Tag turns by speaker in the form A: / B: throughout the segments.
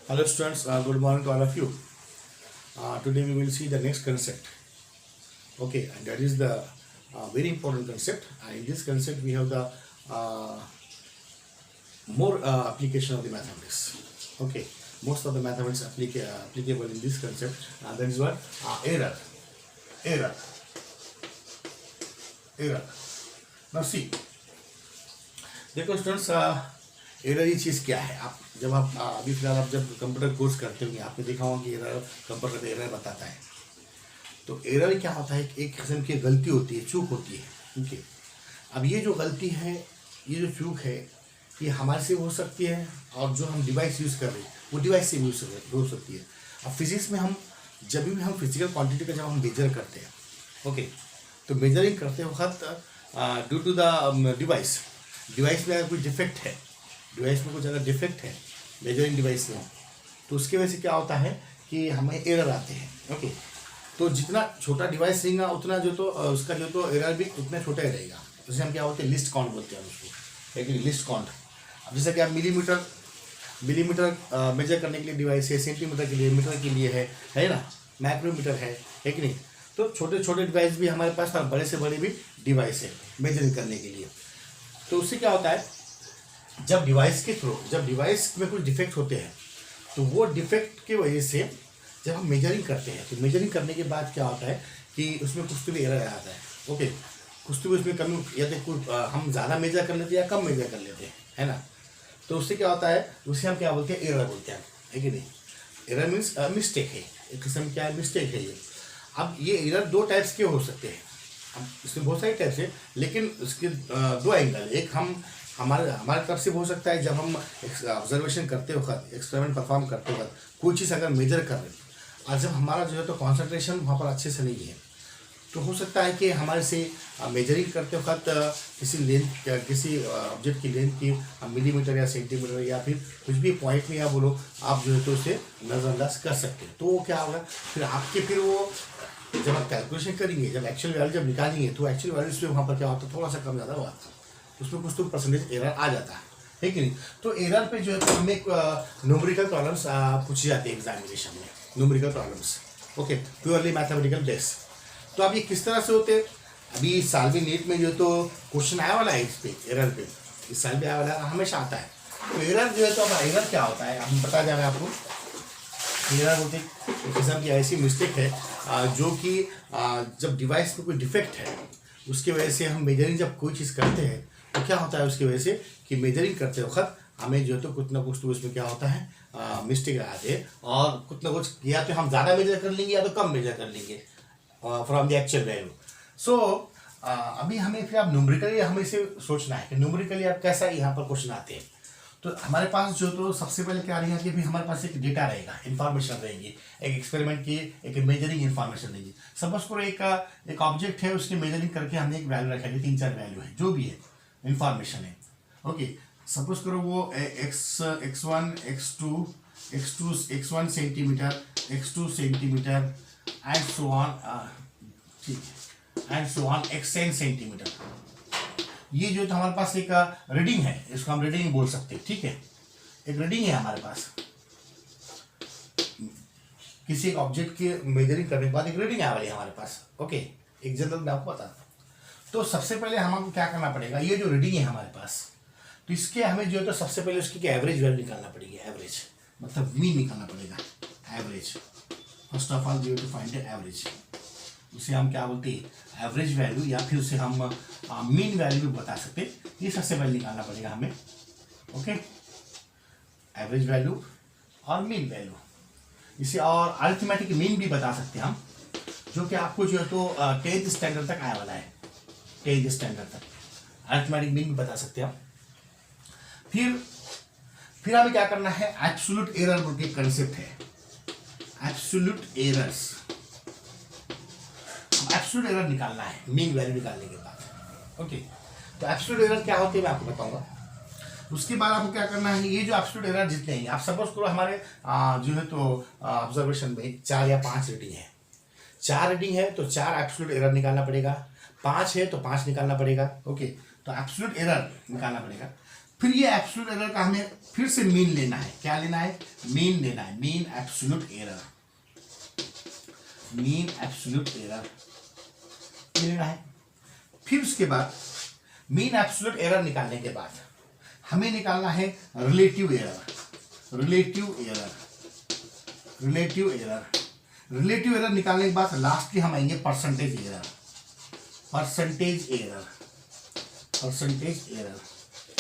A: Hello students, good morning to all of you. Today we will see the next concept. Okay, and that is the very important concept. In this concept we have the more application of the mathematics. Okay, most of the mathematics applicable in this concept. That is what error. Now see, देखो students error ये चीज़ क्या है। आप जब आप अभी फिलहाल आप जब कंप्यूटर कोर्स करते होंगे आपने देखा होगा कि एरर कंप्यूटर एरर बताता है। तो एरर क्या होता है, एक किस्म की गलती होती है, चूक होती है। ठीक है, अब ये जो गलती है, ये जो चूक है, ये हमारे से हो सकती है और जो हम डिवाइस यूज़ कर रहे हैं वो डिवाइस से भी हो सकती है। अब फिजिक्स में हम जब भी हम फिजिकल क्वांटिटी का जब हम मेजर करते हैं, ओके, तो मेजरिंग करते वक्त ड्यू टू द डिवाइस में अगर कोई डिफेक्ट है, डिवाइस में कुछ अगर डिफेक्ट है मेजरिंग डिवाइस में, तो उसके वजह से क्या होता है कि हमें एरर आते हैं। ओके, तो जितना छोटा डिवाइस रहेगा उतना जो तो उसका जो तो एरर भी उतना छोटा ही रहेगा। जैसे हम क्या बोलते हैं, लिस्ट काउंट बोलते हैं उसको, एक लिस्ट काउंट। अब जैसे कि आप मिलीमीटर मेजर करने के लिए डिवाइस है, सेंटीमीटर के लिए, मीटर के लिए है ना, माइक्रोमीटर है कि नहीं। तो छोटे छोटे डिवाइस भी हमारे पास और बड़े से बड़े भी डिवाइस है मेजरिंग करने के लिए। तो उससे क्या होता है, जब डिवाइस में कुछ डिफेक्ट होते हैं तो वो डिफेक्ट की वजह से जब हम मेजरिंग करते हैं, तो मेजरिंग करने के बाद क्या होता है कि उसमें कुछ तो भी एरर आता है। ओके, कुछ तो भी उसमें कमी, या तो हम ज़्यादा मेजर कर लेते हैं या कम मेजर कर लेते हैं, है ना। तो उससे क्या होता है, उसे हम क्या बोलते हैं, एरर बोलते हैं, है कि नहीं। एरर मीन्स मिस्टेक है, एक किस्म क्या है, मिस्टेक है ये। अब ये एरर दो टाइप्स के हो सकते हैं। अब इसमें बहुत सारे टाइप्स है, लेकिन उसके दो एंगल। एक हमारे तरफ से हो सकता है, जब हम ऑब्जर्वेशन करते वक्त, एक्सपेरिमेंट परफॉर्म करते वक्त कोई चीज़ अगर मेजर कर रहे हैं और जब हमारा जो है तो कॉन्सेंट्रेशन वहाँ पर अच्छे से नहीं है, तो हो सकता है कि हमारे से मेजरिंग करते वक्त किसी ऑब्जेक्ट की लेंथ की मिलीमीटर या सेंटीमीटर या फिर कुछ भी पॉइंट में या बोलो, आप जो है तो उसे नज़रअंदाज कर सकते हैं। तो वो क्या होगा, फिर वो जब आप कैलकुलेशन करेंगे, जब एक्चुअल वैल्यू जब निकालेंगे, तो एक्चुअल वैल्यू उसमें वहाँ पर क्या होता है, थोड़ा सा कम ज़्यादा हुआ, उसमें कुछ तो परसेंटेज एरर आ जाता है कि नहीं। तो एरर पे जो है तो हमें न्यूमेरिकल प्रॉब्लम्स पूछी जाती है एग्जामिनेशन में, numerical problems. Okay, purely mathematical base. तो अब ये किस तरह से होते हैं, अभी इस साल भी नीट में जो तो क्वेश्चन आया वाला है इस पे, एरर पे इस साल भी आया वाला है, हमेशा आता है। तो एरर जो है तो अब एरर क्या होता है हम बता जाएंगे आपको। एरर बोलते एक किस्म की ऐसी मिस्टेक है जो कि जब डिवाइस में कोई डिफेक्ट है उसकी वजह से हम मेजरिंग जब कोई चीज़ करते हैं तो क्या होता है उसकी वजह से कि मेजरिंग करते वक्त हमें जो है तो कुछ ना कुछ तो उसमें क्या होता है, मिस्टेक आते हैं। और कुछ ना कुछ या तो हम ज़्यादा मेजर कर लेंगे या तो कम मेजर कर लेंगे फ्रॉम द एक्चुअल वैल्यू। सो अभी हमें फिर अब न्यूमेरिकली हमें इसे सोचना है कि न्यूमेरिकली अब कैसा यहाँ पर क्वेश्चन आते हैं। तो हमारे पास जो तो सबसे पहले क्या रहेगा कि भी हमारे पास एक डेटा रहेगा, इन्फॉर्मेशन रहेगी, एक एक्सपेरिमेंट की एक मेजरिंग इन्फॉर्मेशन रहेगी। सपोज करो एक ऑब्जेक्ट है, उसकी मेजरिंग करके हमने एक वैल्यू रखेंगे, 3-4 वैल्यू है, जो भी है इन्फॉर्मेशन है। ओके, सपोज करो वो x1 x1 centimetre, x2 centimetre and so on, ठीक है, and so on xn centimetre. ये जो तो हमारे पास एक रीडिंग है, इसको हम रीडिंग बोल सकते हैं। ठीक है, एक रीडिंग है हमारे पास, किसी एक ऑब्जेक्ट की मेजरिंग करने के बाद एक रीडिंग आ रही है हमारे पास। ओके, एक जनरल मैं आपको बताता हूँ। तो सबसे पहले हमको क्या करना पड़ेगा, ये जो रीडिंग है हमारे पास, तो इसके हमें जो है तो सबसे पहले उसकी एवरेज वैल्यू निकालना पड़ेगी। एवरेज मतलब मीन निकालना पड़ेगा, average. First of all you to find the average, उसे हम क्या बोलते हैं, एवरेज वैल्यू, या फिर उसे हम मीन वैल्यू भी बता सकते हैं। ये सबसे पहले निकालना पड़ेगा हमें। ओके, एवरेज वैल्यू और मीन वैल्यू, इसे और अरिथमेटिक मीन भी बता सकते हैं हम, जो कि आपको जो है तो 10th स्टैंडर्ड तक आया वाला है, 10th स्टैंडर्ड तक अरिथमेटिक मीन भी बता सकते हैं हम। फिर हमें क्या करना है, एब्सोल्यूट एरर बोल के कंसेप्ट है, एब्सोल्यूट एरर्स। एब्सोल्यूट एरर निकालना है मीन वैल्यू निकालने के बाद। ओके, तो एब्सोल्यूट एरर क्या होती है मैं आपको बताऊंगा। उसके बाद आपको क्या करना है, ये जो एब्सोल्यूट एरर जितने हैं, आप सपोज करो हमारे जो है तो ऑब्जर्वेशन में 4 या 5 रीडिंग है, 4 रीडिंग है तो 4 एब्सोल्यूट एरर निकालना पड़ेगा, 5 है तो 5 निकालना पड़ेगा। ओके, तो एब्सोल्यूट एरर निकालना पड़ेगा। फिर ये एब्सोल्यूट एरर का हमें फिर से मीन लेना है। क्या लेना है? मीन लेना है। Mean absolute error, mean absolute error लेना है। फिर उसके बाद मीन एब्सोल्यूट एरर निकालने के बाद हमें निकालना है relative error. Relative error, relative error, relative error निकालने के बाद लास्टली हम आएंगे percentage error. Percentage error, percentage error.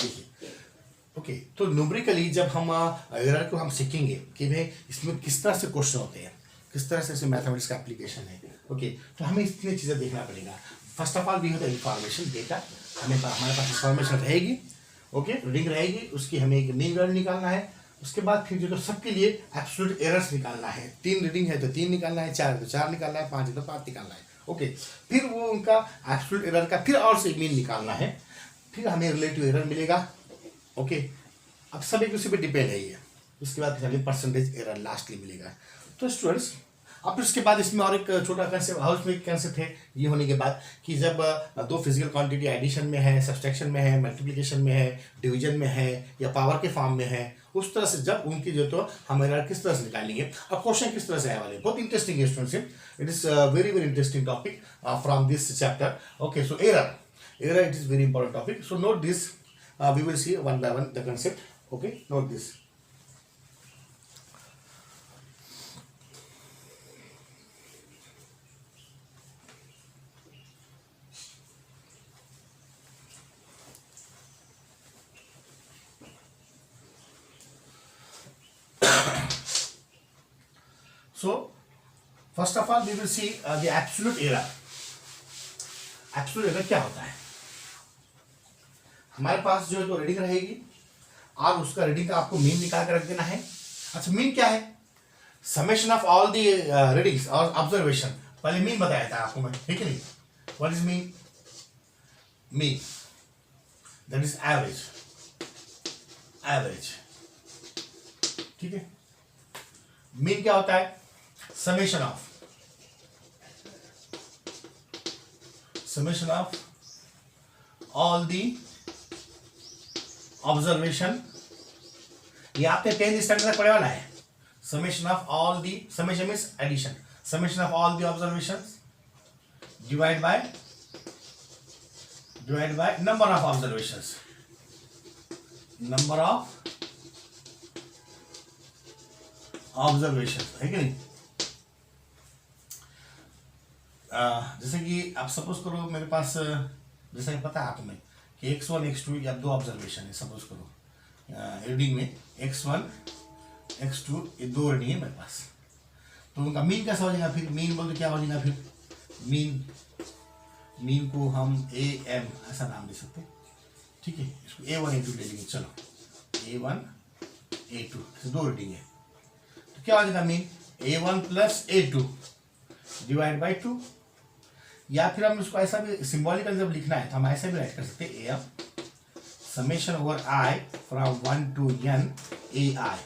A: देखिए, ओके, तो न्यूमेरिकली जब हम एरर को हम सीखेंगे कि भाई इसमें किस तरह से क्वेश्चन होते हैं, किस तरह से इसमें मैथमेटिक्स का एप्लीकेशन है। ओके, तो हमें इतनी चीज़ें देखना पड़ेगा। First of all we have the information, data, हमारे पास इंफॉर्मेशन रहेगी। ओके, रीडिंग रहेगी, उसकी हमें एक मीन वैल्यू निकालना है। उसके बाद फिर जो तो सबके लिए एब्सोल्यूट एरर्स निकालना है। 3 रीडिंग है तो 3 निकालना है, 4 है तो 4 निकालना है, 5 है तो 5 निकालना है। ओके, फिर वो उनका एब्सोल्यूट एरर का फिर और से मीन निकालना है, फिर हमें रिलेटिव एरर मिलेगा। ओके, अब सब एक दूसरे पे डिपेंड है ये। उसके बाद हमें परसेंटेज एरर लास्टली मिलेगा। तो स्टूडेंट्स, अब इसके बाद इसमें और एक छोटा कंसेप्ट, हाउस में कंसेप्ट है ये होने के बाद कि जब दो फिजिकल क्वांटिटी एडिशन में है, सब्सट्रैक्शन में है, मल्टीप्लिकेशन में है, डिवीजन में है या पावर के फॉर्म में है, उस तरह से जब उनकी जो तो हम एरर किस तरह से निकालेंगे, अब क्वेश्चन किस तरह से आने वाले, बहुत इंटरेस्टिंग है students. It is very very interesting topic from this chapter. Okay, so error it is very important topic. So note this, we will see one by one the concept. Okay, note this. So, first of all, we will see the absolute error. Absolute error क्या होता है? हमारे पास जो reading रहेगी और उसका reading का आपको मीन निकाल कर रख देना है। अच्छा, मीन क्या है? Summation of all the readings और ऑब्जर्वेशन। पहले मीन बताया था आपको मैं, ठीक है नहीं? What is mean? Mean that is average, average, ठीक है। मीन क्या होता है? Summation of all the observation, ये आपने 10th स्टैंडर्ड तक पढ़े वाला है। Summation of all the, summation means addition, summation of all the observations divide by number of observations, number of observations, है कि नहीं? जैसे कि आप सपोज करो मेरे पास, जैसे कि पता है आप में कि x1 x2 या 2 ऑब्जर्वेशन है, सपोज करो रीडिंग में x1 x2 ये 2 रीडिंग है मेरे पास, तो उनका मीन कैसा हो जाएगा? फिर मीन बोल तो क्या हो जाएगा? फिर मीन को हम am ऐसा नाम दे सकते हैं, ठीक है। इसको a1 a2 ले लेंगे, चलो a1 a2 2 रीडिंग है, तो क्या हो जाएगा? Mean a1 plus a2 divide by 2, या फिर हम उसको ऐसा भी सिंबॉलिकल जब लिखना है तो हम ऐसा भी राइट कर सकते हैं, am summation over i from 1 to n ai।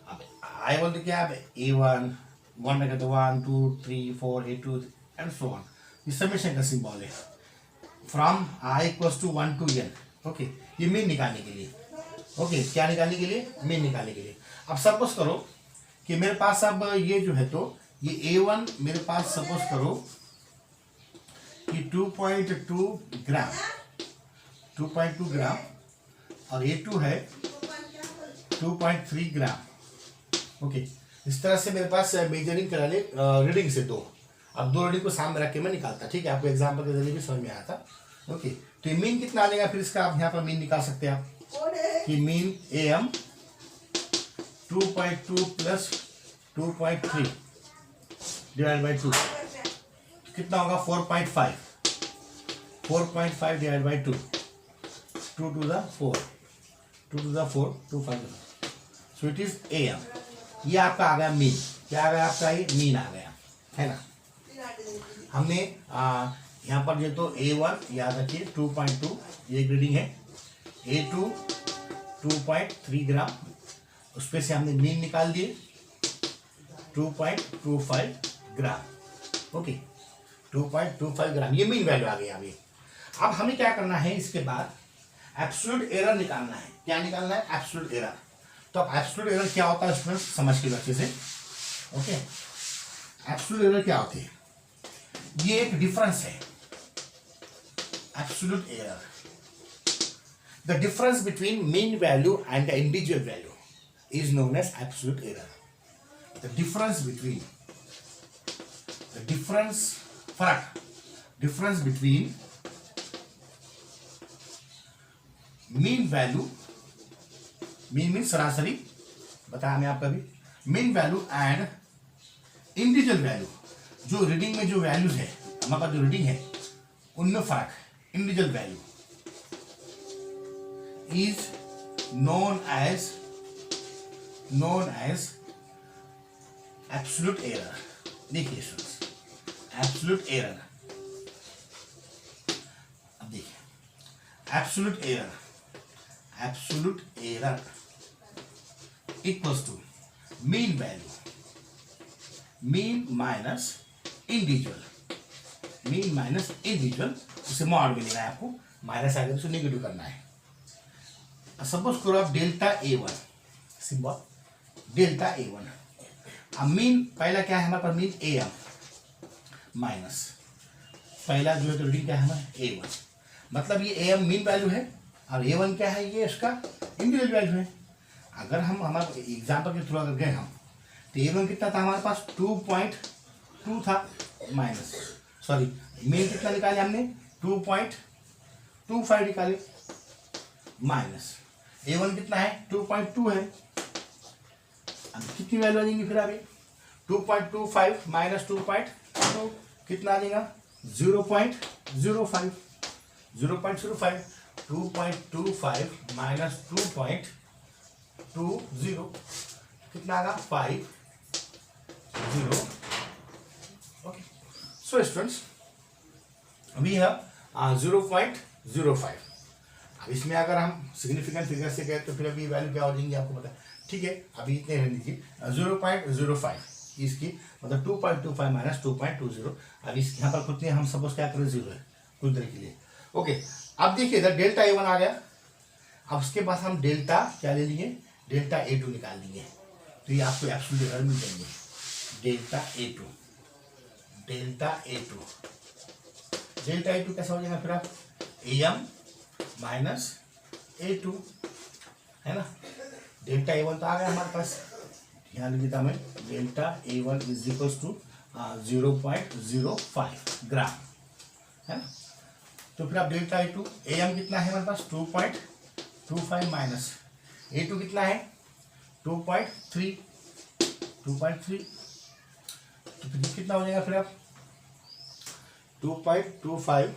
A: अब i बोलते क्या है? a1 1 रखे तो 1 2 3 4 a2 एंड सो ऑन, ये समेशन का सिंबल है from i equals to 1 to n। Okay, ये मीन निकालने के लिए। ओके, क्या निकालने के लिए? मीन निकालने के लिए। अब सपोज करो कि मेरे पास अब ये जो है, तो ये a1 मेरे पास सपोज करो कि 2.2 ग्राम, 2.2 ग्राम, और a2 है 2.3 ग्राम। ओके, इस तरह से मेरे पास मेजरिंग करा ले रीडिंग से 2। अब 2 रीडिंग को सामने रख के मैं निकालता, ठीक है, आपको एग्जाम्पल के जरिए भी समझ में आया था। ओके, तो मीन कितना आ जाएगा? फिर इसका आप यहाँ पर मीन निकाल सकते हैं आप कि mean am 2.2 plus 2.3 divide by 2 कितना होगा? 4.5 divide by 2, 2 to the 4, 2 to the 4, 2 5 so it is am। ये आपका आ गया मीन। क्या आ गया आपका? ये मीन आ गया, है ना। हमने यहाँ पर जो तो a1 याद रखिए 2.2 ये रीडिंग है, a2 2.3 ग्राम, उस पर से हमने मीन निकाल दिए 2.25 ग्राम। ओके, 2.25 ग्राम ये मीन वैल्यू आ गई अभी। अब हमें क्या करना है? इसके बाद एब्सोल्यूट एरर निकालना है। क्या निकालना है? Absolute error. तो अब एब्सोल्यूट एरर क्या होता है स्टूडेंट, समझ के अच्छे से। ओके, एब्सोल्यूट एरर क्या होती है? ये एक डिफरेंस है। Absolute error, the difference between mean value and the individual value is known as absolute error. The difference between, the difference, फर्क, difference between mean value, mean mean सरासरी, बताया मैं आपका भी, mean value and individual value, जो reading में जो values है, हमारे पास जो रीडिंग है उनमें फर्क, individual value is known as absolute error। देखिए एब्सोल्यूट एरर, अब देखिए absolute error equals to mean value, mean minus individual, mean minus individual, उसे मॉड में लेना है आपको, माइनस आगे उसे नेगेटिव करना है। सपोज करो आप delta A1, symbol delta A1। अब मीन पहला क्या है हमारे पास, मीन AM माइनस पहला जो है तो रीडिंग क्या है हमारा A1, मतलब ये AM मीन वैल्यू है और A1 क्या है, ये इसका इंडिविजुअल वैल्यू है। अगर हम हमारे एग्जाम्पल के थ्रू अगर गए हम तो A1 कितना था हमारे पास 2.2 था, माइनस सॉरी मीन कितना निकाले हमने 2.25 निकाले, माइनस A1 कितना है 2.2 है। अब कितनी वैल्यू आ जाएंगी फिर अभी 2.25 माइनस 2.2 कितना आ जाएगा 0.05, 0.05, 2.25 माइनस 2.20 कितना आएगा 50। Okay, so students we have 0.05। अब इसमें अगर हम सिग्निफिकेंट फिगर से गए तो फिर अभी वैल्यू क्या हो जाएंगी आपको पता है, ठीक है। अभी इतने रहने दीजिए 0.05 इसकी मतलब 2.25 माइनस 2.20। अब इस यहाँ पर कुछ नहीं, हम सपोज क्या करें 0 है कुछ देर के लिए। ओके, अब देखिए इधर डेल्टा A1 आ गया। अब उसके बाद हम डेल्टा क्या ले लिए, डेल्टा A2 निकाल लेंगे, तो ये आपको एब्सोल्यूट एरर मिल जाएंगे। Delta A2, delta A2, delta A2 कैसा हो जाएगा फिर आप AM माइनस A2 है ना। डेल्टा A1 तो आ गया हमारे पास, ध्यान दीजिए हमें delta A1 is equals to 0.05 gram है ना। तो फिर आप डेल्टा A2, AM कितना है हमारे पास 2.25 माइनस A2 कितना है 2.3, तो फिर कितना हो जाएगा फिर आप 2.25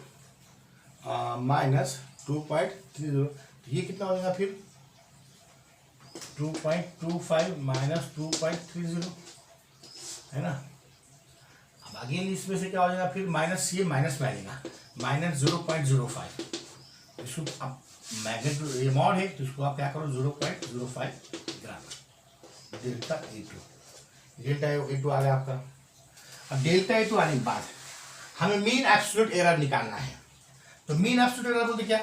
A: माइनस 2.30, ये कितना हो जाएगा फिर 2.25 माइनस 2.30 है ना। अब अगेन इसमें से क्या हो जाएगा फिर माइनस, ये माइनस में आ जाएगा माइनस 0.05, इसको आप मैग्नीट्यूड ये मॉड है तो इसको आप क्या करो 0.05 ग्राम डेल्टा A2 आ गया आपका। अब डेल्टा A2 आने के बाद हमें मीन एब्सोल्यूट एरर निकालना है। तो मीन एब्सोल्यूट एरर बोलते क्या,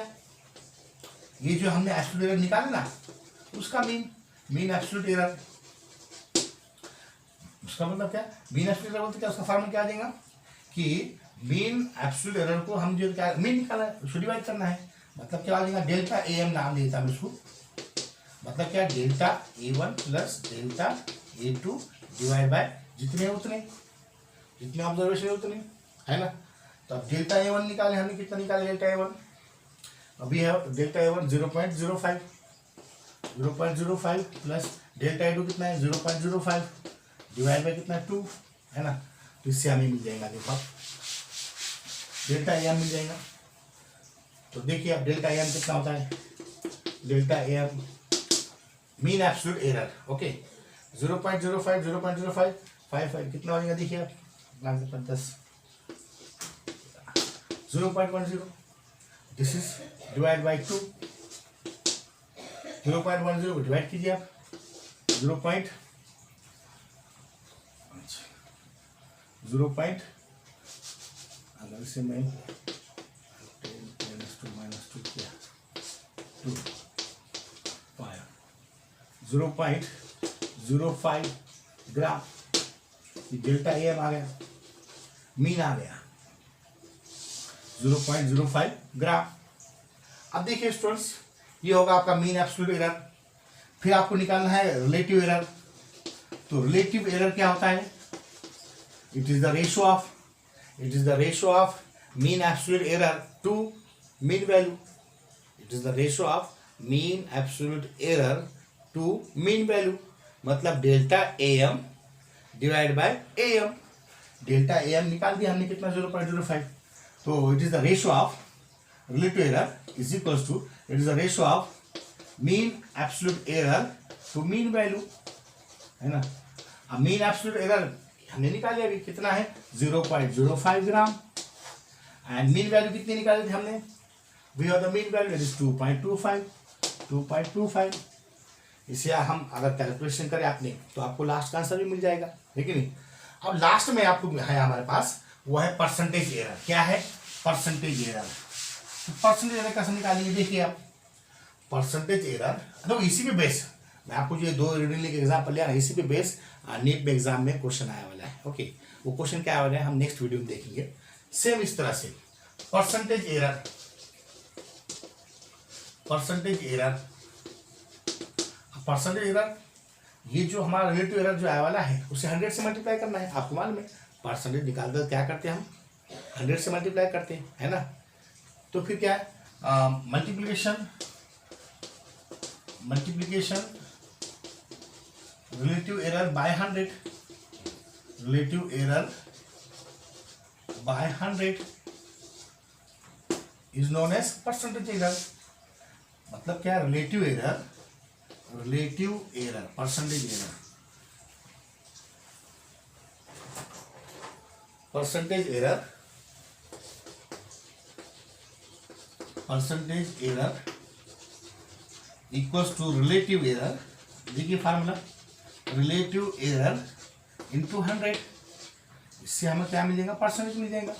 A: ये जो हमने एब्सोल्यूट एरर निकाला ना उसका मीन एब्सोल्यूट एरर, उसका मतलब क्या, मीन एब्सोल्यूट एरर बोलते क्या, उसका फॉर्मूला क्या आ जाएगा कि मीन एब्सोल्यूट एरर को हम जो क्या मीन निकाला है उसको डिवाइड करना है, मतलब क्या आ जाएगा डेल्टा AM नाम देता है इसको, मतलब क्या delta A1 plus delta A2 divide by जितने उतने, जितने ऑब्जर्वेशन उतने है ना। तो अब डेल्टा A1 निकाले हमने, कितना निकाले डेल्टा A1, अभी है delta A1 0.05 plus delta A2 कितना है 0.05 डिवाइड बाय कितना 2 है ना। तो इससे हमें मिल जाएगा, देखो आप डेल्टा AM मिल जाएगा। तो देखिए अब डेल्टा AM कितना होता है, delta AM mean absolute error, okay 0.05 55 कितना हो जाएगा, देखिए आप 10 0.10, दिस इज डिवाइड बाई 2, 0.10 को डिवाइड कीजिए आप 0. अगर इसे मैं 10 - 2 - 2 किया 0.05 ग्राम, डेल्टा AM आ गया, मीन आ गया 0.05 ग्राम। अब देखिए स्टूडेंट्स, ये होगा आपका मीन एब्सोल्यूट एरर। फिर आपको निकालना है रिलेटिव एरर। तो रिलेटिव एरर क्या होता है? It is the ratio of mean absolute error to mean value. It is the ratio of mean absolute error to mean value, मतलब delta AM divide by AM। Delta AM निकाल दिया हमने, कितना 0.05। तो it is the ratio of relative error is equals to, it is the ratio of mean absolute error to mean value, है ना। अब mean absolute error हमने निकाले अभी, कितना है 0.05 ग्राम, एंड मीन वैल्यू कितनी निकाली थी हमने? We have the mean value it is 2.25। इसे हम अगर कैलकुलेशन करें आपने तो आपको लास्ट का आंसर भी मिल जाएगा, है कि नहीं। अब लास्ट में आपको है हमारे पास, वो है परसेंटेज एरर। क्या है? Percentage error. तो परसेंटेज एरर कैसे निकालेंगे? देखिए आप, परसेंटेज एरर तो इसी पे बेस, मैं आपको जो 2 रीडिंग के एग्जाम्पल लिया ना, इसी पे बेस नीट में एग्जाम में क्वेश्चन आया वाला है। ओके, वो क्वेश्चन क्या आया वाला है हम नेक्स्ट वीडियो में देखेंगे। सेम इस तरह से परसेंटेज एरर ये जो हमारा रिलेटिव एरर जो आया वाला है उसे 100 से मल्टीप्लाई करना है। आपको मालूम है परसेंटेज निकालते क्या करते हैं हम? 100 से मल्टीप्लाई करते हैं, है ना। तो फिर क्या है? Multiplication relative error by 100, relative error by 100 is known as percentage error. मतलब क्या? Relative error percentage error equals to relative error. देखिए फार्मूला, रिलेटिव एरर इंटू 100, इससे हमें क्या मिलेगा? परसेंटेज मिल जाएगा,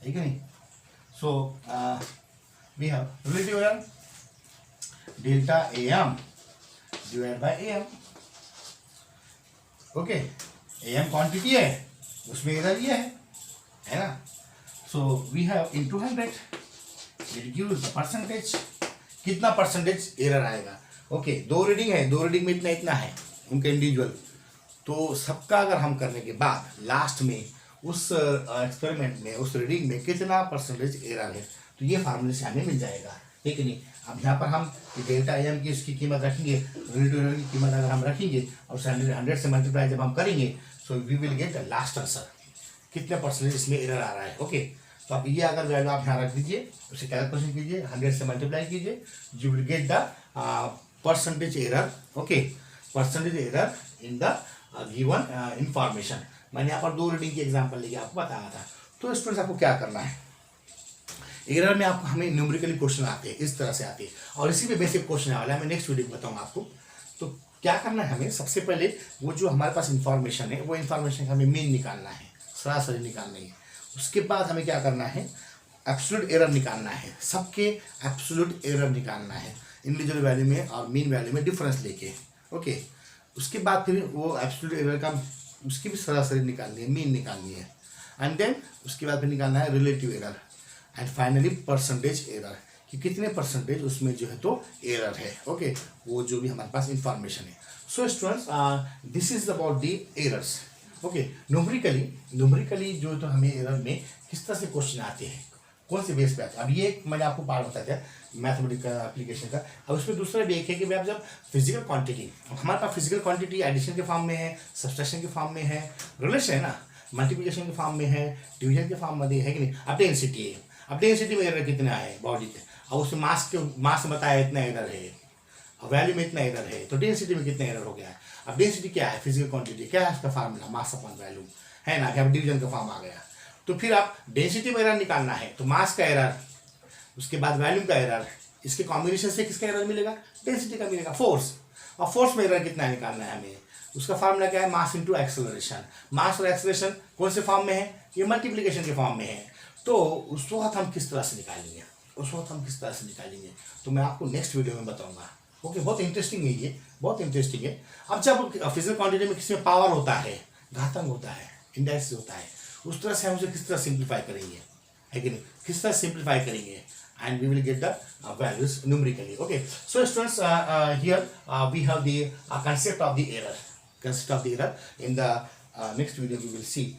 A: है कि नहीं। So we have relative error delta AM divide by AM। Okay, AM quantity है, उसमें एरर ये है ना। So we have into 100, it gives the percentage. कितना परसेंटेज एरर आएगा? ओके, 2 रीडिंग है, 2 रीडिंग में इतना है उनके इंडिविजुअल। तो सबका अगर हम करने के बाद लास्ट में उस एक्सपेरिमेंट में, उस रीडिंग में कितना परसेंटेज एरर है, तो ये फार्मूले से हमें मिल जाएगा, ठीक है नहीं। अब यहाँ पर हम डेल्टा AM की उसकी कीमत रखेंगे, रिलेटिव एरर की कीमत अगर हम रखेंगे और 100 से मल्टीप्लाई जब हम करेंगे, so we will get the last answer, कितने परसेंटेज इसमें एरर आ रहा है। ओके, तो अब ये अगर वैल्यू आप यहाँ रख दीजिए, उसे कैलकुलेशन कीजिए, 100 से मल्टीप्लाई कीजिए, you will get the percentage error. Okay, percentage error in the given information. मैंने यहाँ पर 2 रीडिंग की एग्जाम्पल लेके आपको बताया था। तो स्टूडेंट्स आपको क्या करना है, एरर में आपको हमें न्यूमेरिकली क्वेश्चन आते हैं, इस तरह से आते हैं, और इसी पे बेसिक क्वेश्चन आने वाला है, मैं नेक्स्ट वीडियो में बताऊंगा आपको। तो क्या करना है हमें? सबसे पहले वो जो हमारे पास इंफॉर्मेशन है, वो इंफॉर्मेशन हमें मीन निकालना है, सरासरी निकालनी है। उसके बाद हमें क्या करना है? एब्सोल्यूट एरर निकालना है, सबके एब्सोल्यूट एरर निकालना है, इंडिविजुअल वैल्यू में और मीन वैल्यू में डिफरेंस लेके। ओके, उसके बाद फिर वो एब्सोल्यूट एरर का उसकी भी सरासरी निकालनी है, मीन निकालनी है, एंड देन उसके बाद फिर निकालना है relative error, and finally percentage error, कि कितने परसेंटेज उसमें जो है तो एरर है। ओके, वो जो भी हमारे पास इंफॉर्मेशन है। So students, this is about the errors. Okay, numerically जो तो हमें एरर में किस तरह से क्वेश्चन आते हैं, कौन से बेस पे आते हैं। अब ये मैंने आपको पार्ट बताया मैथमेटिकल एप्लीकेशन का। अब उसमें दूसरा भी एक है कि भाई आप जब फिजिकल क्वांटिटी, हमारे पास फिजिकल क्वांटिटी एडिशन के फॉर्म में है, सब्सट्रैक्शन के फॉर्म में है, रिलेशन है ना, मल्टीप्लिकेशन के फॉर्म में है, डिवीजन के फॉर्म में है कि नहीं। अब डेंसिटी है, अब डेंसिटी में एरर कितना है बॉडी पे, अब उसमें मास बताया इतना एरर है, अब वैल्यू में इतना एरर है, तो डेंसिटी में कितना एरर हो गया है। अब डेंसिटी क्या है? फिजिकल क्वांटिटी क्या है? उसका फार्मूला मास अपॉन वैल्यू है ना, अब डिवीजन का फॉर्म आ गया। तो फिर आप डेंसिटी में एरर निकालना है, तो मास का एरर, उसके बाद वैल्यूम का एरर, इसके कॉम्बिनेशन से किसका एरर मिलेगा? डेंसिटी का मिलेगा। फोर्स, और फोर्स में एरर कितना निकालना है हमें, उसका फार्मूला क्या है? Mass into acceleration. मास और एक्सेलरेशन कौन से फॉर्म में है? ये मल्टीप्लिकेशन के फॉर्म में है। तो उस वक्त हम किस तरह से निकालेंगे? उस वक्त हम किस तरह से निकालेंगे, तो मैं आपको नेक्स्ट वीडियो में बताऊंगा। ओके, बहुत इंटरेस्टिंग है ये, बहुत इंटरेस्टिंग है। अब जब फिजिकल क्वांटिटी में किसी में पावर होता है, घातांक होता है, इंडेक्स होता है, उस तरह से हम उसे किस तरह सिंप्लीफाई करेंगे, है कि नहीं, किस तरह सिंप्लीफाई करेंगे, and we will get the values numerically. Okay, so students, here we have the concept of the error. Concept of the error. In the next video we will see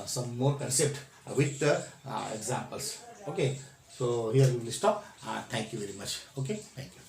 A: some more concept with the examples. Okay, so here we will stop. Thank you very much. Okay, thank you.